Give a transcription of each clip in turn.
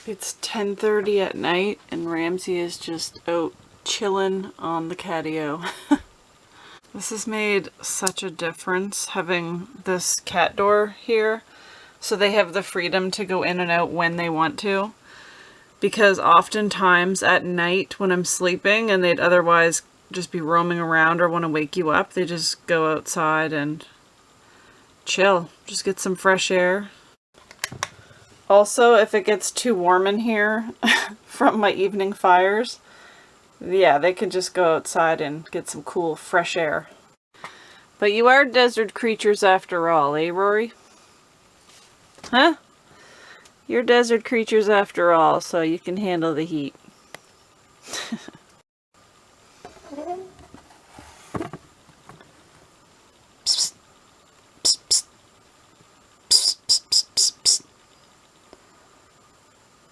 It's 10:30 at night and Ramsey is just out chilling on the catio. This has made such a difference having this cat door here, so they have the freedom to go in and out when they want to. Because oftentimes at night when I'm sleeping and they'd otherwise just be roaming around or want to wake you up, they just go outside and chill, just get some fresh air. Also, if it gets too warm in here from my evening fires, yeah, they can just go outside and get some cool, fresh air. But you are desert creatures after all, eh, Rory? Huh? You're desert creatures after all, so you can handle the heat.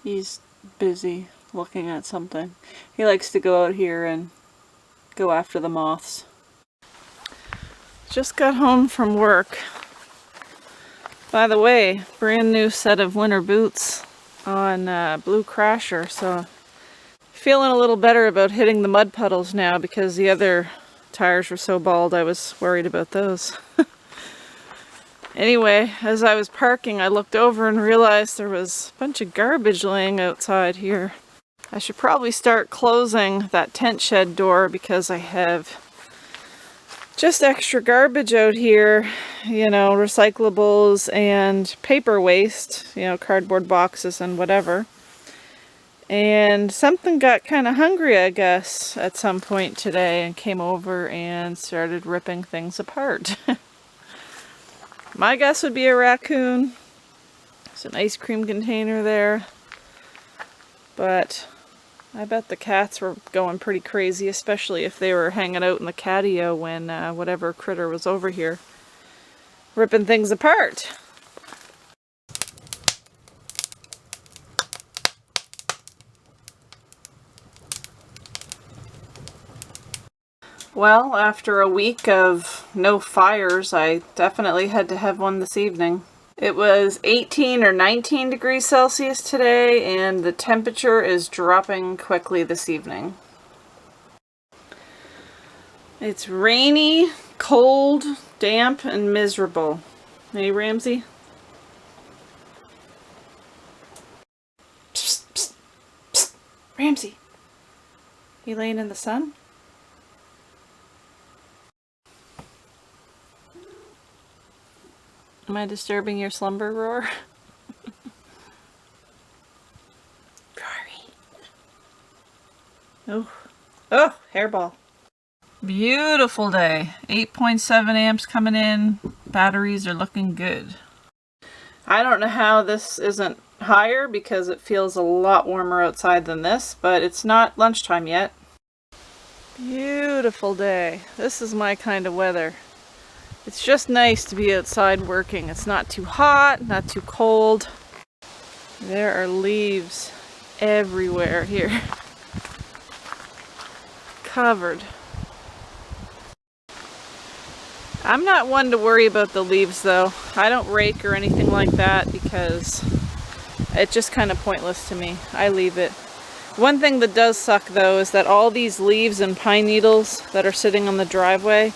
He's busy looking at something. He likes to go out here and go after the moths. Just got home from work. By the way, brand new set of winter boots on Blue Crasher, so feeling a little better about hitting the mud puddles now because the other tires were so bald I was worried about those. Anyway, as I was parking, I looked over and realized there was a bunch of garbage laying outside here. I should probably start closing that tent shed door because I have just extra garbage out here, you know, recyclables and paper waste, you know, cardboard boxes and whatever. And something got kind of hungry, I guess, at some point today and came over and started ripping things apart. My guess would be a raccoon. There's an ice cream container there. But I bet the cats were going pretty crazy, especially if they were hanging out in the catio when whatever critter was over here ripping things apart. Well, after a week of no fires, I definitely had to have one this evening. It was 18 or 19 degrees Celsius today, and the temperature is dropping quickly this evening. It's rainy, cold, damp, and miserable. Hey, Ramsey? Psst, psst, psst. Ramsey, you laying in the sun? Am I disturbing your slumber, Roar? Rory. Oh. Oh, hairball. Beautiful day. 8.7 amps coming in. Batteries are looking good. I don't know how this isn't higher because it feels a lot warmer outside than this, but it's not lunchtime yet. Beautiful day. This is my kind of weather. It's just nice to be outside working. It's not too hot, not too cold. There are leaves everywhere here. Covered. I'm not one to worry about the leaves though. I don't rake or anything like that because it's just kind of pointless to me. I leave it. One thing that does suck though is that all these leaves and pine needles that are sitting on the driveway,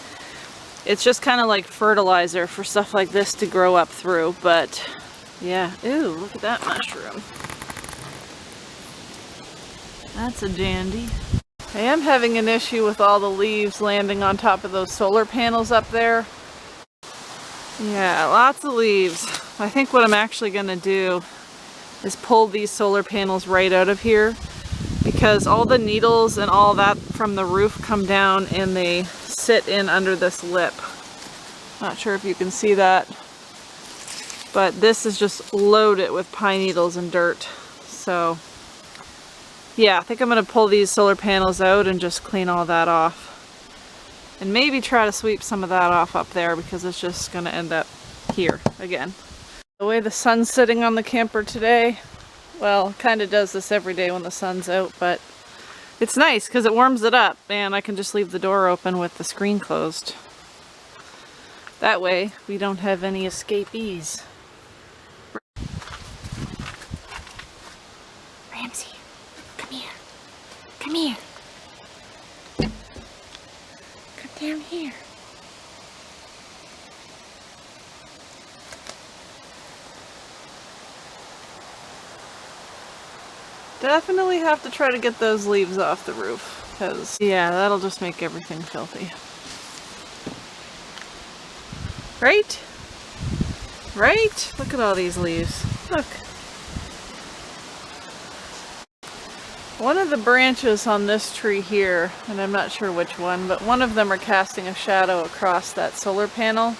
it's just kind of like fertilizer for stuff like this to grow up through, but yeah. Ooh, look at that mushroom. That's a dandy. I am having an issue with all the leaves landing on top of those solar panels up there. Yeah, lots of leaves. I think what I'm actually going to do is pull these solar panels right out of here because all the needles and all that from the roof come down and they sit in under this lip. Not sure if you can see that, but this is just loaded with pine needles and dirt. So yeah, I think I'm going to pull these solar panels out and just clean all that off. And maybe try to sweep some of that off up there because it's just going to end up here again. The way the sun's sitting on the camper today, well, kind of does this every day when the sun's out, but it's nice because it warms it up and I can just leave the door open with the screen closed. That way we don't have any escapees. Come here. Come down here. Definitely have to try to get those leaves off the roof, because yeah, that'll just make everything filthy. Right? Right? Look at all these leaves. Look. One of the branches on this tree here, and I'm not sure which one, but one of them are casting a shadow across that solar panel.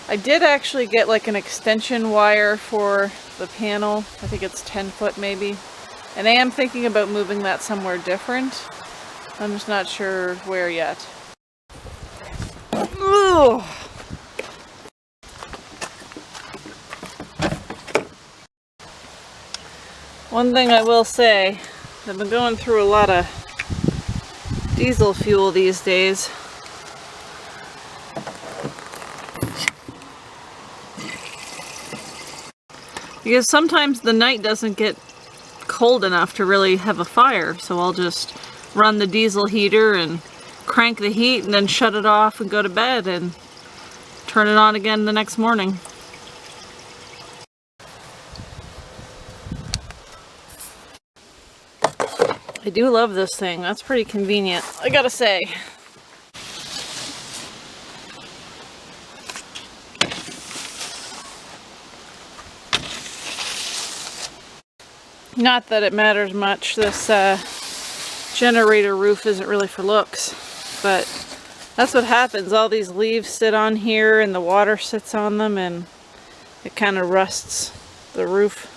I did actually get like an extension wire for the panel. I think it's 10 foot maybe. And I am thinking about moving that somewhere different. I'm just not sure where yet. Ugh. One thing I will say, I've been going through a lot of diesel fuel these days. Because sometimes the night doesn't get cold enough to really have a fire, so I'll just run the diesel heater and crank the heat and then shut it off and go to bed and turn it on again the next morning. I do love this thing. That's pretty convenient, I gotta say. Not that it matters much. This generator roof isn't really for looks, but that's what happens. All these leaves sit on here and the water sits on them and it kind of rusts the roof.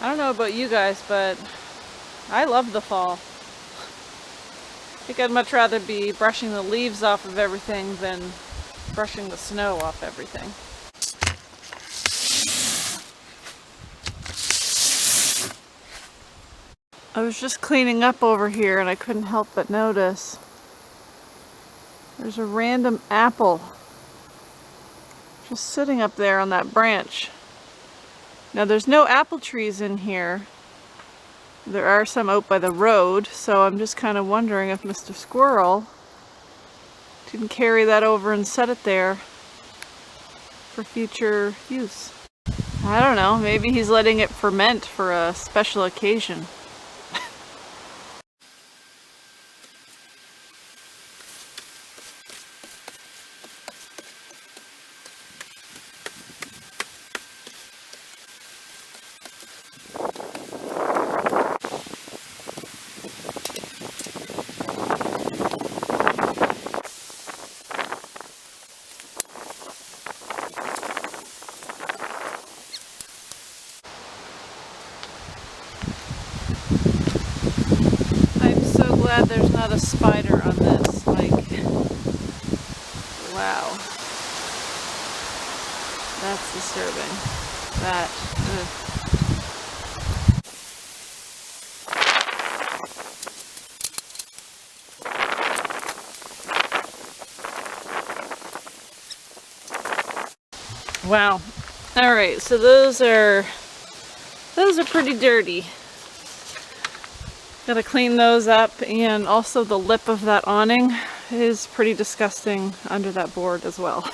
I don't know about you guys, but I love the fall. I think I'd much rather be brushing the leaves off of everything than brushing the snow off everything. I was just cleaning up over here and I couldn't help but notice there's a random apple just sitting up there on that branch. Now there's no apple trees in here. There are some out by the road, so I'm just kind of wondering if Mr. Squirrel didn't carry that over and set it there for future use. I don't know, maybe he's letting it ferment for a special occasion. Glad there's not a spider on this, like, wow, that's disturbing, that, wow. Alright, so those are pretty dirty. Gotta clean those up, and also the lip of that awning is pretty disgusting under that board as well.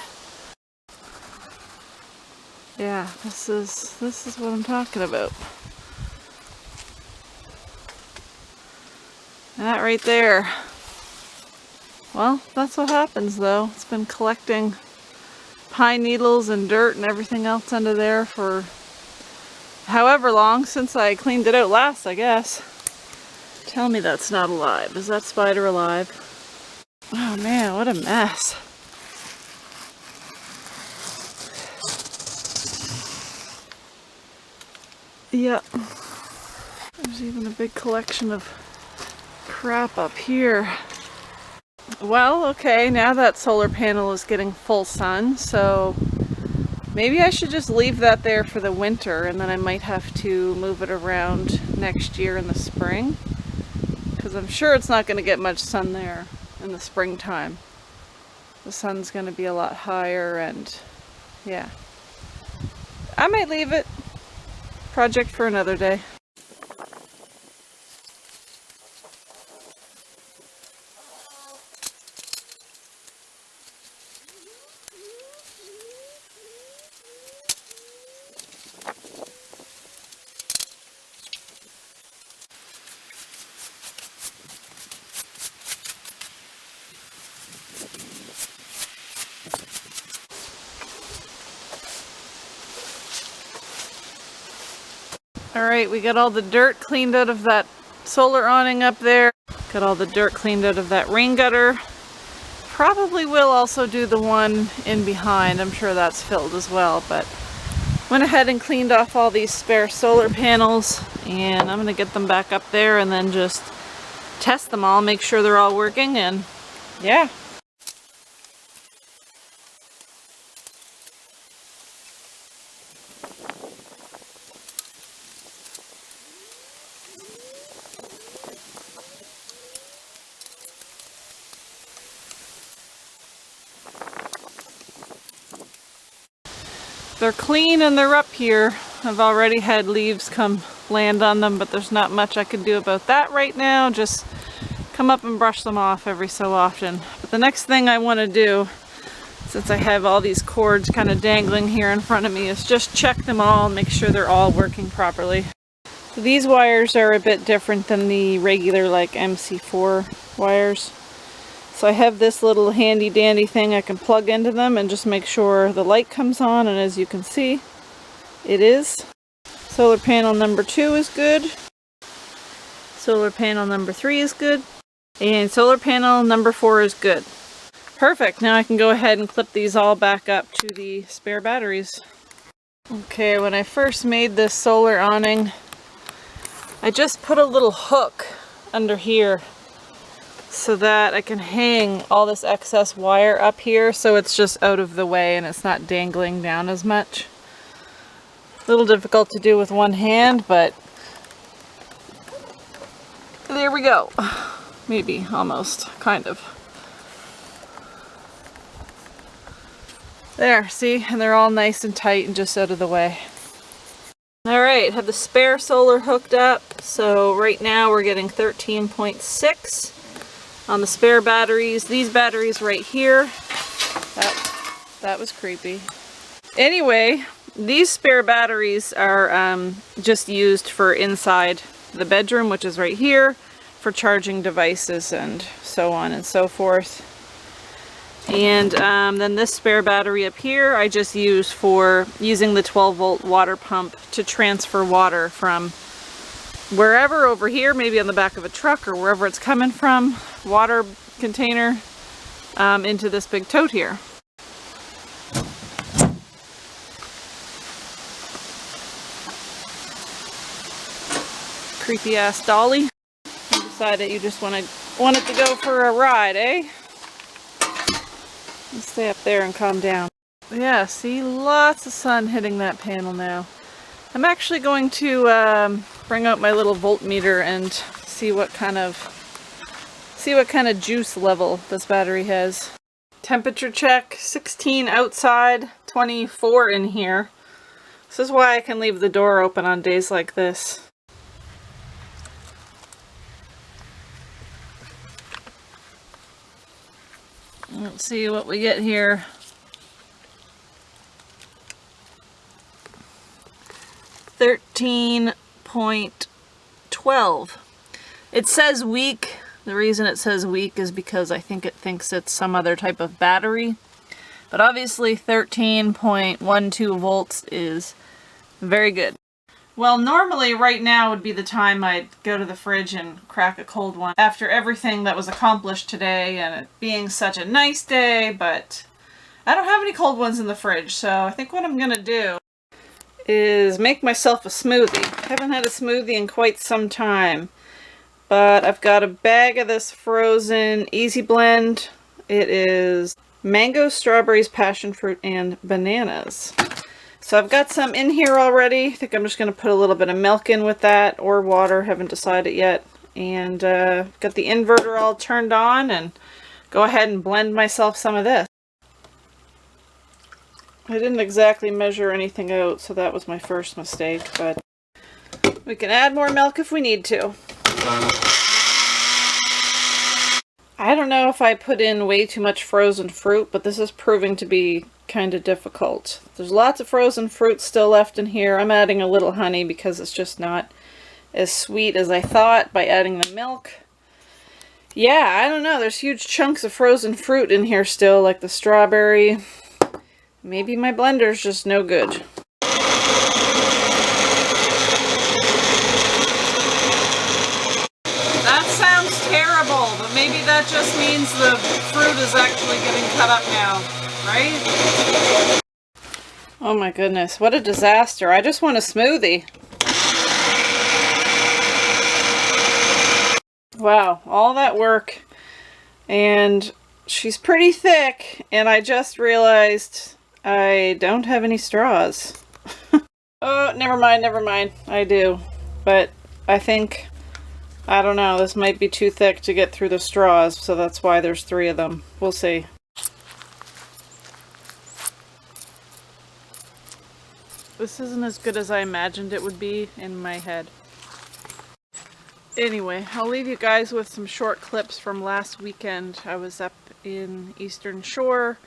Yeah, this is what I'm talking about. That right there. Well, that's what happens though. It's been collecting pine needles and dirt and everything else under there for however long since I cleaned it out last, I guess. Tell me that's not alive. Is that spider alive? Oh man, what a mess. Yep. There's even a big collection of crap up here. Well, okay, now that solar panel is getting full sun, so maybe I should just leave that there for the winter, and then I might have to move it around next year in the spring. Because I'm sure it's not going to get much sun there in the springtime. The sun's going to be a lot higher, and yeah. I might leave it. Project for another day. Alright, we got all the dirt cleaned out of that solar awning up there. Got all the dirt cleaned out of that rain gutter. Probably will also do the one in behind. I'm sure that's filled as well, but went ahead and cleaned off all these spare solar panels, and I'm going to get them back up there and then just test them all, make sure they're all working, and yeah. They're clean and they're up here. I've already had leaves come land on them, but there's not much I can do about that right now. Just come up and brush them off every so often. But the next thing I want to do, since I have all these cords kind of dangling here in front of me, is just check them all and make sure they're all working properly. So these wires are a bit different than the regular like MC4 wires. So I have this little handy dandy thing I can plug into them and just make sure the light comes on, and as you can see, it is. Solar panel number 2 is good. Solar panel number 3 is good. And solar panel number 4 is good. Perfect. Now I can go ahead and clip these all back up to the spare batteries. Okay, when I first made this solar awning, I just put a little hook under here so that I can hang all this excess wire up here so it's just out of the way and it's not dangling down as much. A little difficult to do with one hand, but there we go. Maybe, almost, kind of. There, see? And they're all nice and tight and just out of the way. Alright, have the spare solar hooked up. So right now we're getting 13.6 on the spare batteries. These batteries right here. That was creepy. Anyway, these spare batteries are just used for inside the bedroom, which is right here, for charging devices and so on and so forth. And then this spare battery up here I just use for using the 12-volt water pump to transfer water from wherever over here, maybe on the back of a truck or wherever it's coming from, water container, into this big tote here. Creepy ass dolly. You decided you just wanted to go for a ride, eh? Let's stay up there and calm down. Yeah, see, lots of sun hitting that panel now. I'm actually going to bring out my little voltmeter and see what kind of juice level this battery has. Temperature check, 16 outside, 24 in here. This is why I can leave the door open on days like this. Let's see what we get here. 13.12. It says weak. The reason it says weak is because I think it thinks it's some other type of battery. But obviously 13.12 volts is very good. Well, normally right now would be the time I'd go to the fridge and crack a cold one after everything that was accomplished today and it being such a nice day, but I don't have any cold ones in the fridge, so I think what I'm gonna do is make myself a smoothie. I haven't had a smoothie in quite some time, but I've got a bag of this frozen Easy Blend. It is mango, strawberries, passion fruit, and bananas. So I've got some in here already. I think I'm just going to put a little bit of milk in with that, or water, haven't decided yet. And got the inverter all turned on, and go ahead and blend myself some of this. I didn't exactly measure anything out, so that was my first mistake, but we can add more milk if we need to. I don't know if I put in way too much frozen fruit, but this is proving to be kind of difficult. There's lots of frozen fruit still left in here. I'm adding a little honey because it's just not as sweet as I thought by adding the milk. Yeah, I don't know. There's huge chunks of frozen fruit in here still, like the strawberry. Maybe my blender's just no good. That sounds terrible, but maybe that just means the fruit is actually getting cut up now, right? Oh my goodness, what a disaster. I just want a smoothie. Wow, all that work, and she's pretty thick, and I just realized I don't have any straws. Oh, never mind, I do. But I think, I don't know, this might be too thick to get through the straws, so that's why there's 3 of them. We'll see. This isn't as good as I imagined it would be in my head. Anyway, I'll leave you guys with some short clips from last weekend. I was up in Eastern Shore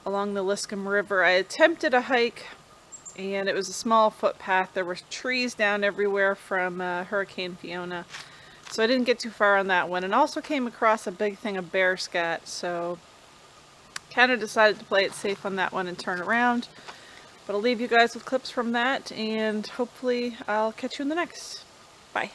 along the Liscum River. I attempted a hike, and it was a small footpath. There were trees down everywhere from Hurricane Fiona, so I didn't get too far on that one, and also came across a big thing of bear scat, so kind of decided to play it safe on that one and turn around. But I'll leave you guys with clips from that, and hopefully I'll catch you in the next. Bye.